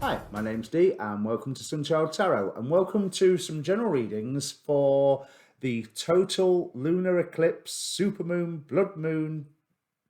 Hi, my name's Dee and welcome to Sunchild Tarot and welcome to some general readings for the total lunar eclipse, supermoon, blood moon,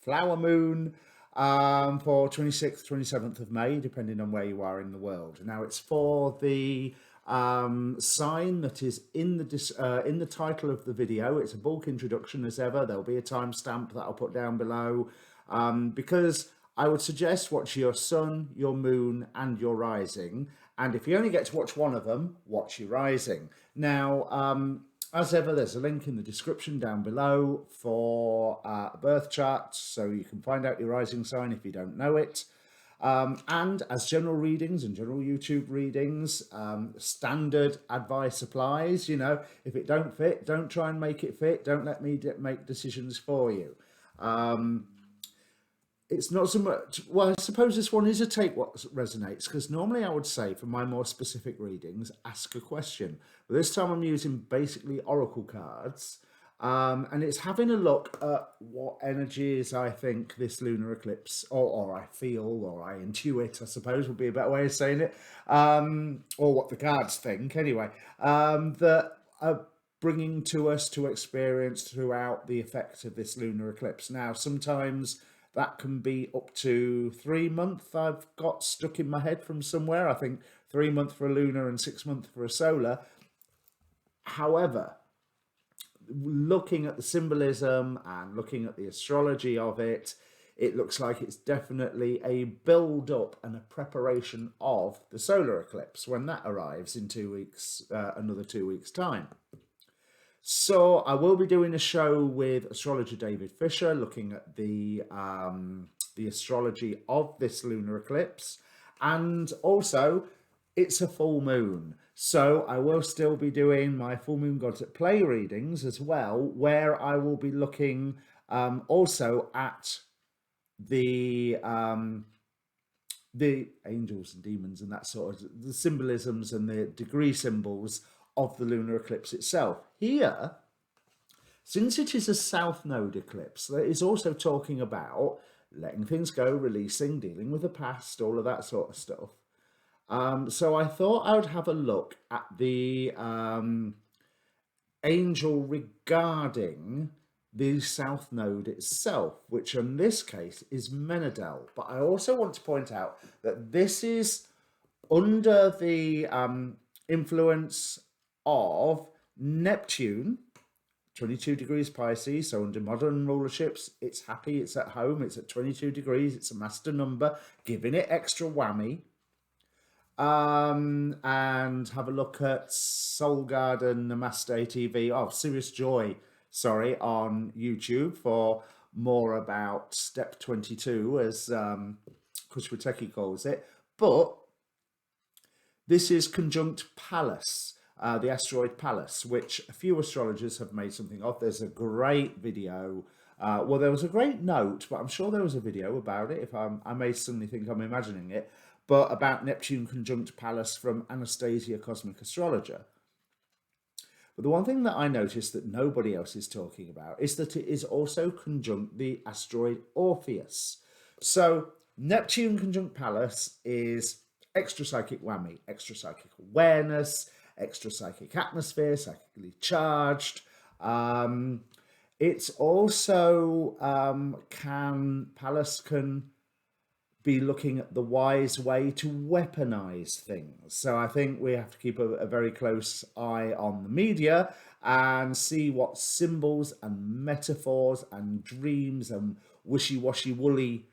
flower moon for 26th, 27th of May, depending on where you are in the world. Now it's for the sign that is in the title of the video. It's a bulk introduction as ever. There'll be a timestamp that I'll put down below because I would suggest watch your sun, your moon, and your rising. And if you only get to watch one of them, watch your rising. Now, as ever, there's a link in the description down below for a birth chart, so you can find out your rising sign if you don't know it. And as general readings and general YouTube readings, standard advice applies. You know, if it don't fit, don't try and make it fit. Don't let me make decisions for you. It's not so much, well, I suppose this one is a take what resonates, because normally I would say for my more specific readings, ask a question. But this time I'm using basically oracle cards, and it's having a look at what energies I think this lunar eclipse, or I feel, or I intuit, I suppose would be a better way of saying it, or what the cards think anyway, that are bringing to us to experience throughout the effect of this lunar eclipse. Now, sometimes that can be up to 3 months. I've got stuck in my head from somewhere. I think 3 months for a lunar and 6 months for a solar. However, looking at the symbolism and looking at the astrology of it, it looks like it's definitely a build up and a preparation of the solar eclipse when that arrives in 2 weeks, another 2 weeks' time. So I will be doing a show with astrologer David Fisher, looking at the astrology of this lunar eclipse, and also it's a full moon. So I will still be doing my full moon gods at play readings as well, where I will be looking also at the angels and demons and that sort of the symbolisms and the degree symbols of the lunar eclipse itself. Here, since it is a south node eclipse, that is also talking about letting things go, releasing, dealing with the past, all of that sort of stuff. So I thought I would have a look at the angel regarding the south node itself, which in this case is Menadel. But I also want to point out that this is under the influence of Neptune, 22 degrees Pisces. So under modern rulerships, it's happy, it's at home, it's at 22 degrees, it's a master number, giving it extra whammy. And have a look at Soul Garden Namaste TV, Serious Joy, sorry, on YouTube for more about step 22, as Kushwateki calls it. But this is conjunct Pallas, the asteroid Pallas, which a few astrologers have made something of. There's a great video. Well, there was a great note, but I'm sure there was a video about it. If I may suddenly think I'm imagining it, but about Neptune conjunct Pallas from Anastasia Cosmic Astrologer. But the one thing that I noticed that nobody else is talking about is that it is also conjunct the asteroid Orpheus. So Neptune conjunct Pallas is extra psychic whammy, extra psychic awareness, extra psychic atmosphere, psychically charged. It's also Pallas can be looking at the wise way to weaponize things. So I think we have to keep a very close eye on the media and see what symbols and metaphors and dreams and wishy-washy woolly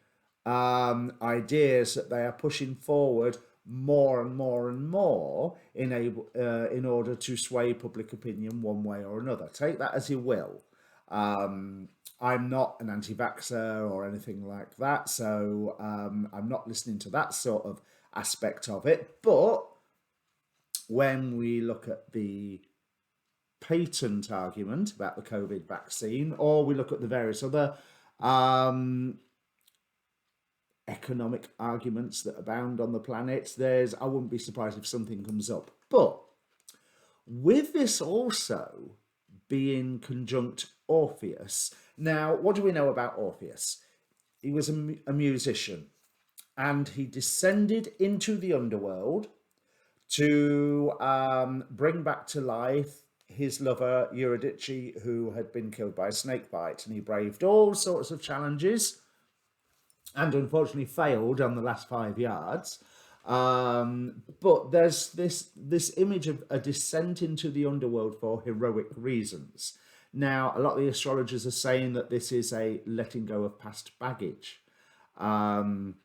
ideas that they are pushing forward more and more and more in order to sway public opinion one way or another. Take that as you will. I'm not an anti-vaxxer or anything like that, so I'm not listening to that sort of aspect of it. But when we look at the patent argument about the COVID vaccine, or we look at the various other economic arguments that abound on the planet, I wouldn't be surprised if something comes up. But with this also being conjunct Orpheus, now what do we know about Orpheus? He was a musician. and he descended into the underworld to bring back to life his lover Eurydice, who had been killed by a snake bite, and he braved all sorts of challenges and unfortunately failed on the last 5 yards. But there's this image of a descent into the underworld for heroic reasons. Now, a lot of the astrologers are saying that this is a letting go of past baggage. And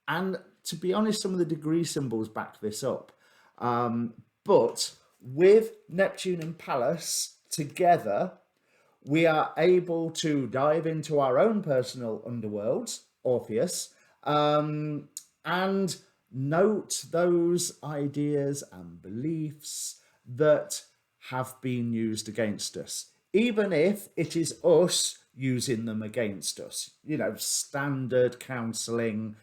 to be honest, some of the degree symbols back this up. But with Neptune and Pallas together, we are able to dive into our own personal underworlds, Orpheus, and note those ideas and beliefs that have been used against us, even if it is us using them against us. You know, standard counseling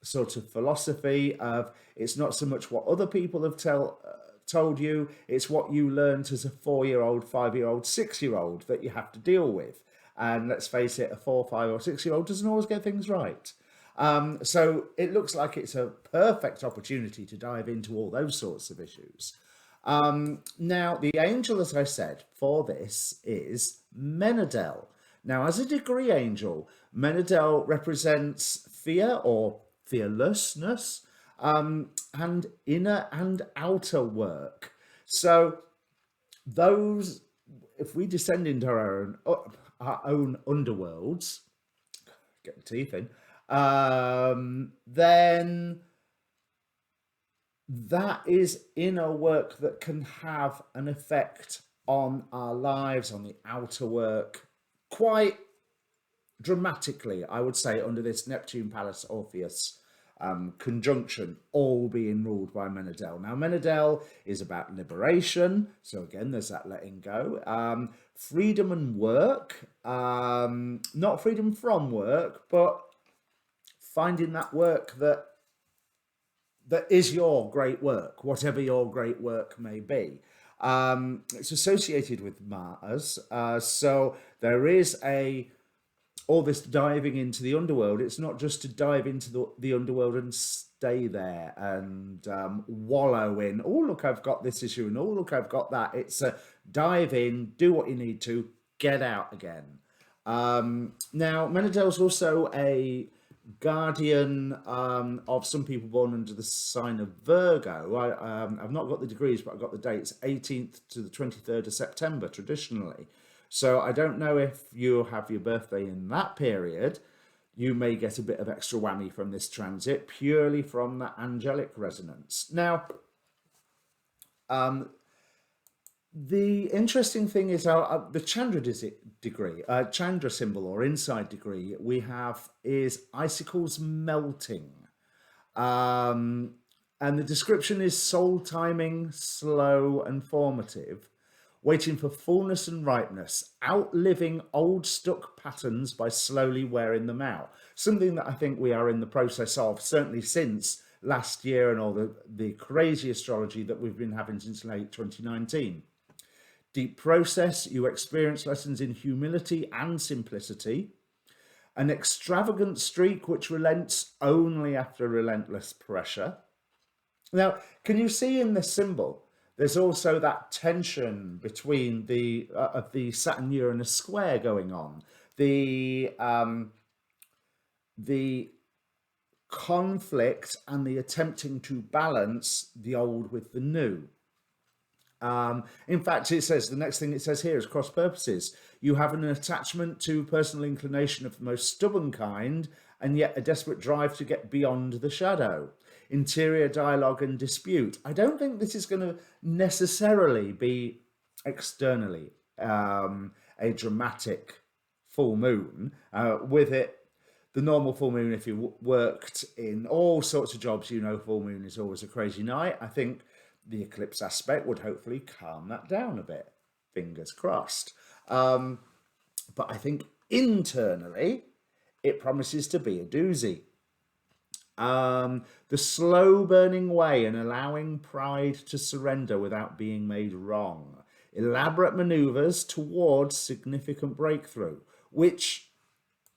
sort of philosophy of it's not so much what other people have told you, it's what you learned as a 4-year-old, 5-year-old, 6-year-old that you have to deal with. And let's face it, a 4, 5 or 6-year-old doesn't always get things right. So it looks like it's a perfect opportunity to dive into all those sorts of issues. Now, the angel, as I said, for this is Menadel. Now, as a degree angel, Menadel represents fear or fearlessness, and inner and outer work. So those, if we descend into our own underworlds, get the teeth in, then that is inner work that can have an effect on our lives, on the outer work, quite dramatically, I would say, under this Neptune Pallas Orpheus conjunction, all being ruled by Menadel. Now, Menadel is about liberation. So again, there's that letting go. Freedom and work. Not freedom from work, but finding that work that is your great work, whatever your great work may be. It's associated with Mars. So there is all this diving into the underworld. It's not just to dive into the underworld and stay there and wallow in, oh, look, I've got this issue, and oh, look, I've got that. It's a dive in, do what you need to, get out again. Now, Menadel's also a guardian of some people born under the sign of Virgo. I've not got the degrees, but I've got the dates, 18th to the 23rd of September, traditionally. So I don't know if you have your birthday in that period, you may get a bit of extra whammy from this transit, purely from that angelic resonance. Now, the interesting thing is the Chandra degree, Chandra symbol or inside degree we have is icicles melting. And the description is soul timing, slow and formative, waiting for fullness and ripeness, outliving old stuck patterns by slowly wearing them out. Something that I think we are in the process of, certainly since last year and all the crazy astrology that we've been having since late 2019. Deep process, you experience lessons in humility and simplicity. An extravagant streak which relents only after relentless pressure. Now, can you see in this symbol, there's also that tension between the Saturn-Uranus square going on. The conflict and the attempting to balance the old with the new. In fact, it says, the next thing it says here is cross purposes. You have an attachment to personal inclination of the most stubborn kind, and yet a desperate drive to get beyond the shadow. Interior dialogue and dispute. I don't think this is going to necessarily be externally a dramatic full moon. With it, the normal full moon, if you worked in all sorts of jobs, you know full moon is always a crazy night. I think the eclipse aspect would hopefully calm that down a bit. Fingers crossed. But I think internally, it promises to be a doozy. The slow burning way and allowing pride to surrender without being made wrong. Elaborate maneuvers towards significant breakthrough, which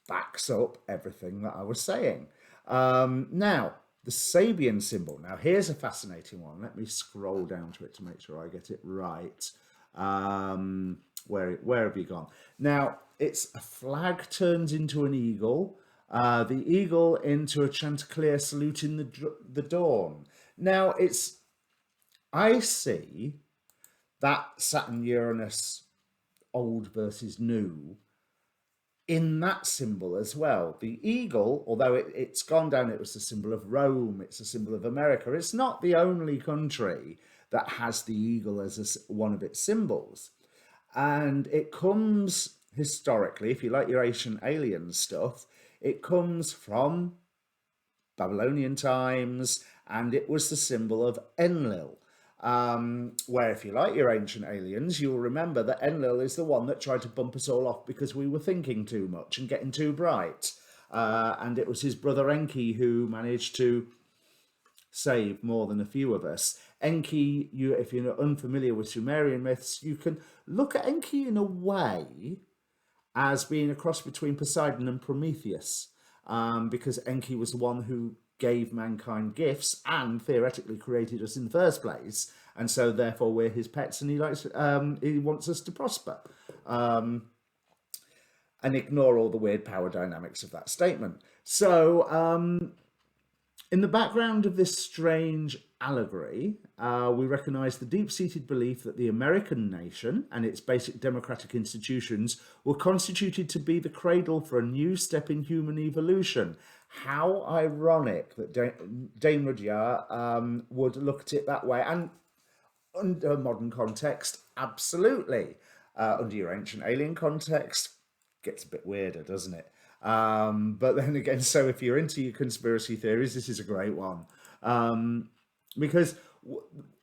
backs up everything that I was saying. Now, the Sabian symbol. Now, here's a fascinating one. Let me scroll down to it to make sure I get it right. Where have you gone? Now, it's a flag turns into an eagle. The eagle into a chanticleer saluting the dawn. Now, I see that Saturn Uranus old versus new in that symbol as well. The eagle, although it's gone down, it was a symbol of Rome, it's a symbol of America. It's not the only country that has the eagle as one of its symbols. And it comes historically, if you like your ancient alien stuff, it comes from Babylonian times, and it was the symbol of Enlil. Where, if you like your ancient aliens, you'll remember that Enlil is the one that tried to bump us all off because we were thinking too much and getting too bright. And it was his brother Enki who managed to save more than a few of us. Enki, if you're unfamiliar with Sumerian myths, you can look at Enki in a way as being a cross between Poseidon and Prometheus, because Enki was the one who gave mankind gifts and theoretically created us in the first place, and so therefore we're his pets, and he wants us to prosper, and ignore all the weird power dynamics of that statement. So in the background of this strange allegory, we recognise the deep-seated belief that the American nation and its basic democratic institutions were constituted to be the cradle for a new step in human evolution. How ironic that Dame Rudyard would look at it that way. And under modern context, absolutely. Under your ancient alien context, gets a bit weirder, doesn't it? But then again, so if you're into your conspiracy theories, this is a great one. Because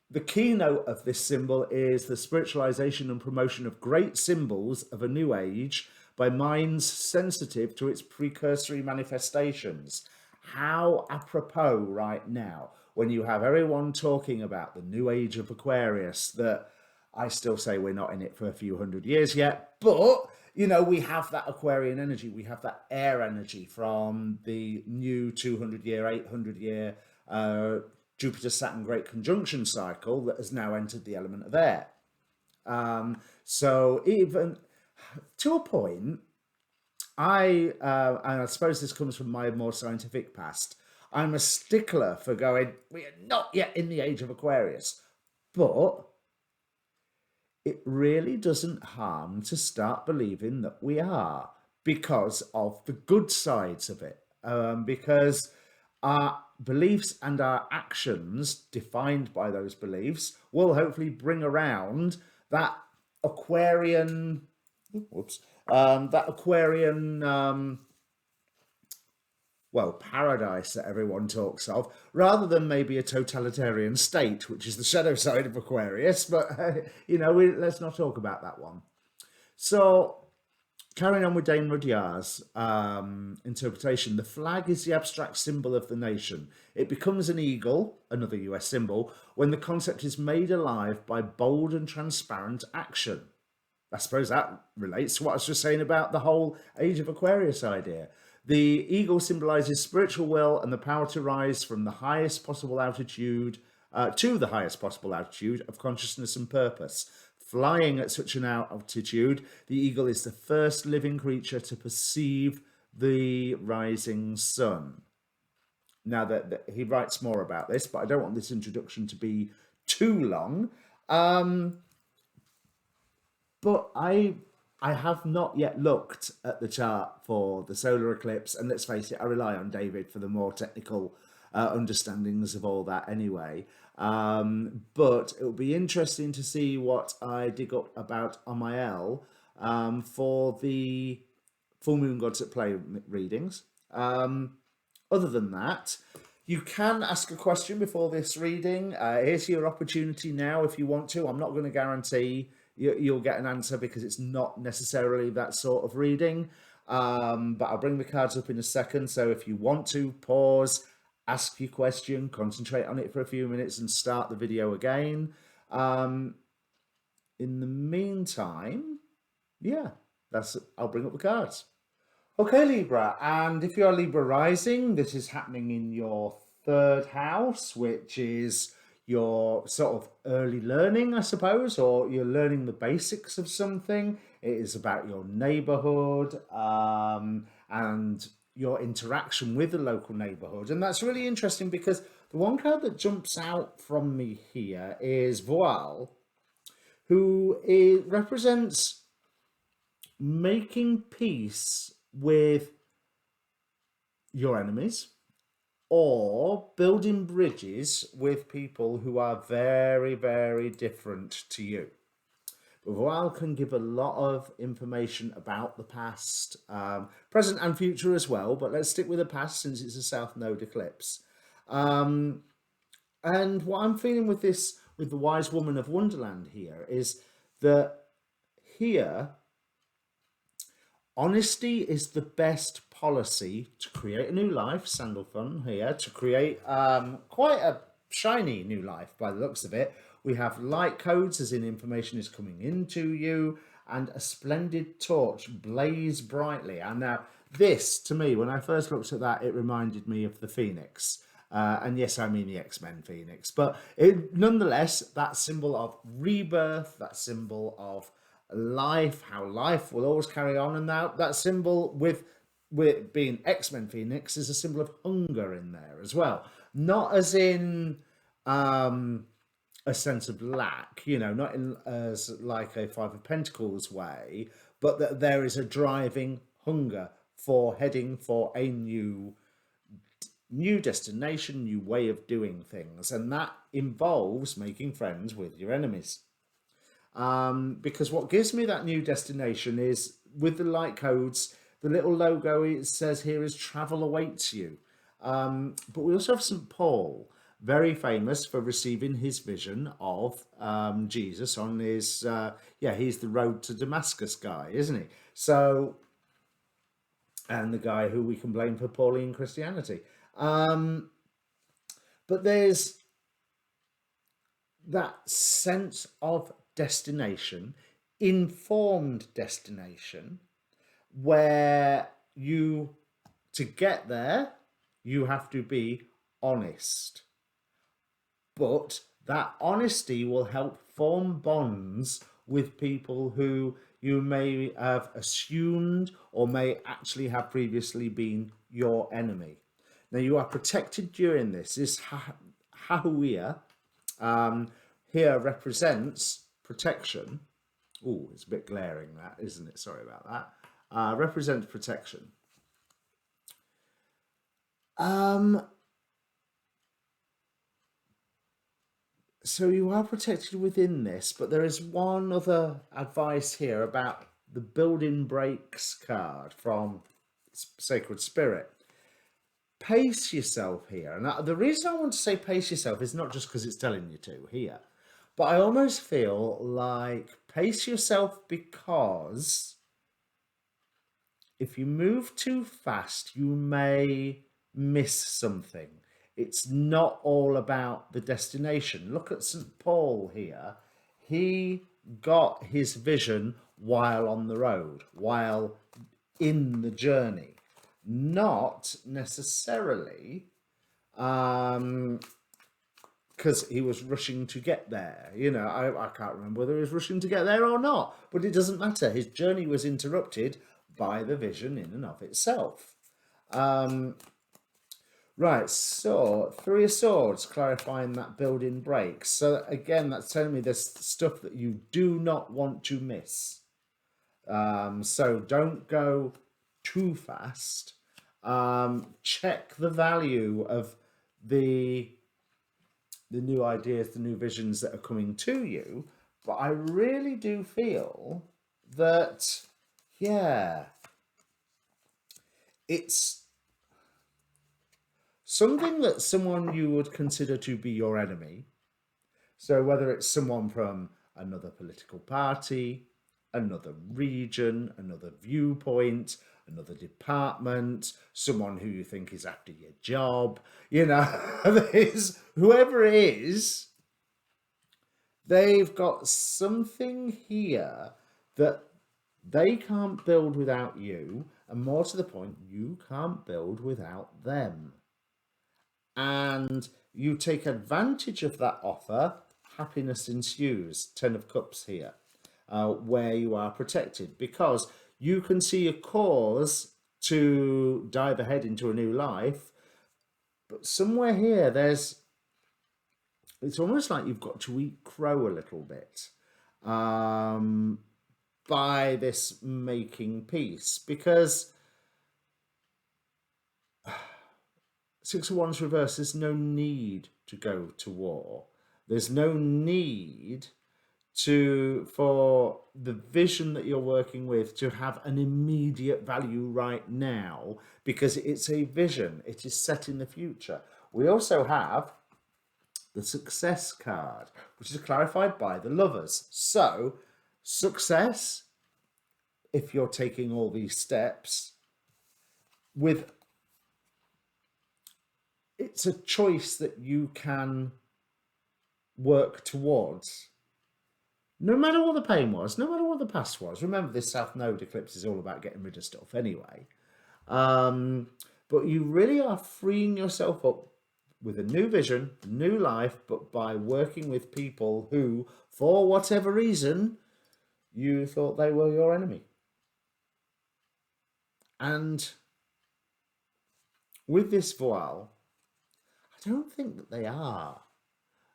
the keynote of this symbol is the spiritualization and promotion of great symbols of a new age by minds sensitive to its precursory manifestations. How apropos right now, when you have everyone talking about the new age of Aquarius, that I still say we're not in it for a few hundred years yet, but we have that Aquarian energy, we have that air energy from the new 200-year, 800-year Jupiter-Saturn Great Conjunction cycle that has now entered the element of air. So even to a point, and I suppose this comes from my more scientific past, I'm a stickler for going, we are not yet in the age of Aquarius, but it really doesn't harm to start believing that we are, because of the good sides of it, because our beliefs and our actions defined by those beliefs will hopefully bring around that Aquarian paradise that everyone talks of, rather than maybe a totalitarian state, which is the shadow side of Aquarius. But, let's not talk about that one. So, carrying on with Dame Rudyard's interpretation, the flag is the abstract symbol of the nation. It becomes an eagle, another US symbol, when the concept is made alive by bold and transparent action. I suppose that relates to what I was just saying about the whole Age of Aquarius idea. The eagle symbolizes spiritual will and the power to rise from the highest possible altitude to the highest possible altitude of consciousness and purpose. Flying at such an altitude, the eagle is the first living creature to perceive the rising sun. Now, that he writes more about this, but I don't want this introduction to be too long. But I have not yet looked at the chart for the solar eclipse, and let's face it, I rely on David for the more technical understandings of all that anyway. But it will be interesting to see what I dig up about Amael for the full moon gods at play readings. Other than that, you can ask a question before this reading. Here's your opportunity now if you want to. I'm not going to guarantee you'll get an answer because it's not necessarily that sort of reading. But I'll bring the cards up in a second. So if you want to, pause, ask your question, concentrate on it for a few minutes and start the video again. In the meantime, I'll bring up the cards. Okay, Libra, and if you're Libra rising, this is happening in your third house, which is your sort of early learning, I suppose, or you're learning the basics of something. It is about your neighborhood and your interaction with the local neighborhood. And that's really interesting because the one card that jumps out from me here is Voile, represents making peace with your enemies or building bridges with people who are very, very different to you. Voile can give a lot of information about the past, present and future as well, but let's stick with the past since it's a South Node eclipse. And what I'm feeling with this, with the Wise Woman of Wonderland here, is that here, honesty is the best policy to create a new life. Sandalphon here to create quite a shiny new life by the looks of it. We have light codes, as in information is coming into you, and a splendid torch blaze brightly. And now this, to me, when I first looked at that, it reminded me of the Phoenix. And yes, I mean the X-Men Phoenix. But nonetheless, that symbol of rebirth, that symbol of life, how life will always carry on. And now that symbol with being X-Men Phoenix is a symbol of hunger in there as well. Not as in a sense of lack, not in as like a Five of Pentacles way, but that there is a driving hunger for heading for a new destination, new way of doing things. And that involves making friends with your enemies. Because what gives me that new destination is with the light codes, the little logo it says here is travel awaits you. But we also have St. Paul, very famous for receiving his vision of Jesus on his, he's the road to Damascus guy, isn't he? So, and the guy who we can blame for Pauline Christianity. But there's that sense of destination, informed destination, where to get there, you have to be honest. But that honesty will help form bonds with people who you may have assumed or may actually have previously been your enemy. Now, you are protected during this. This Hahuia here represents protection. Oh, it's a bit glaring, that, isn't it? Sorry about that. Represents protection. So you are protected within this, but there is one other advice here about the building breaks card from Sacred Spirit. Pace yourself here. And the reason I want to say pace yourself is not just because it's telling you to here, but I almost feel like pace yourself because if you move too fast, you may miss something. It's not all about the destination. Look at St. Paul here. He got his vision while on the road, while in the journey. Not necessarily because he was rushing to get there. I can't remember whether he was rushing to get there or not, but it doesn't matter. His journey was interrupted by the vision in and of itself. Right, so Three of Swords, clarifying that building breaks. So again, that's telling me there's stuff that you do not want to miss. So don't go too fast. Check the value of the new ideas, the new visions that are coming to you. But I really do feel that, it's something that someone you would consider to be your enemy. So whether it's someone from another political party, another region, another viewpoint, another department, someone who you think is after your job, whoever it is, they've got something here that they can't build without you, And more to the point, you can't build without them. And you take advantage of that offer, happiness ensues. 10 of Cups here, where you are protected, because you can see a cause to dive ahead into a new life. But somewhere here, it's almost like you've got to eat crow a little bit by this making peace, because Six of Wands reverse, there's no need to go to war. There's no need for the vision that you're working with to have an immediate value right now, because it's a vision. It is set in the future. We also have the Success card, which is clarified by the Lovers. So, success, if you're taking all these steps, it's a choice that you can work towards. No matter what the pain was, no matter what the past was. Remember, this South Node eclipse is all about getting rid of stuff anyway. But you really are freeing yourself up with a new vision, new life, but by working with people who, for whatever reason, you thought they were your enemy. And with this voile, I don't think that they are.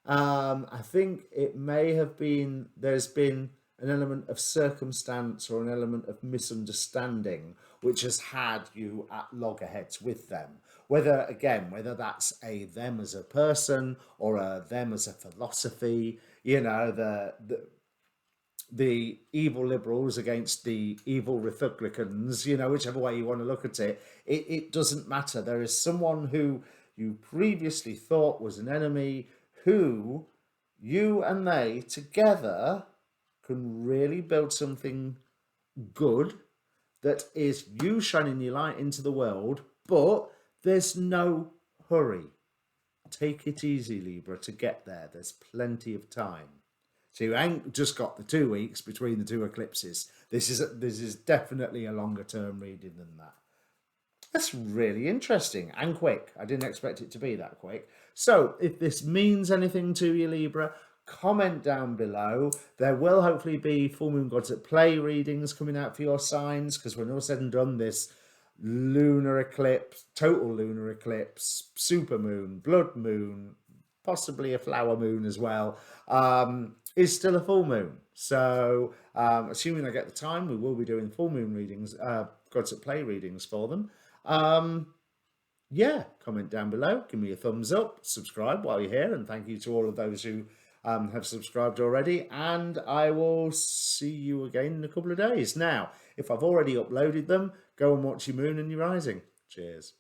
I think it may have been, there's been an element of circumstance or an element of misunderstanding which has had you at loggerheads with them. Whether that's a them as a person or a them as a philosophy, you know, the evil liberals against the evil Republicans, you know, whichever way you want to look at it, it doesn't matter. There is someone who you previously thought was an enemy, who you and they together can really build something good that is you shining your light into the world, but there's no hurry. Take it easy, Libra, to get there. There's plenty of time. So you ain't just got the 2 weeks between the two eclipses. This is definitely a longer term reading than that. That's really interesting and quick. I didn't expect it to be that quick. So if this means anything to you, Libra, comment down below. There will hopefully be full moon gods at play readings coming out for your signs, because when all said and done, this lunar eclipse, total lunar eclipse, super moon, blood moon, possibly a flower moon as well, is still a full moon. So assuming I get the time, we will be doing full moon readings, gods at play readings for them. Yeah, comment down below, give me a thumbs up, subscribe while you're here, and thank you to all of those who have subscribed already, and I will see you again in a couple of days. Now, if I've already uploaded them, go and watch your moon and your rising. Cheers.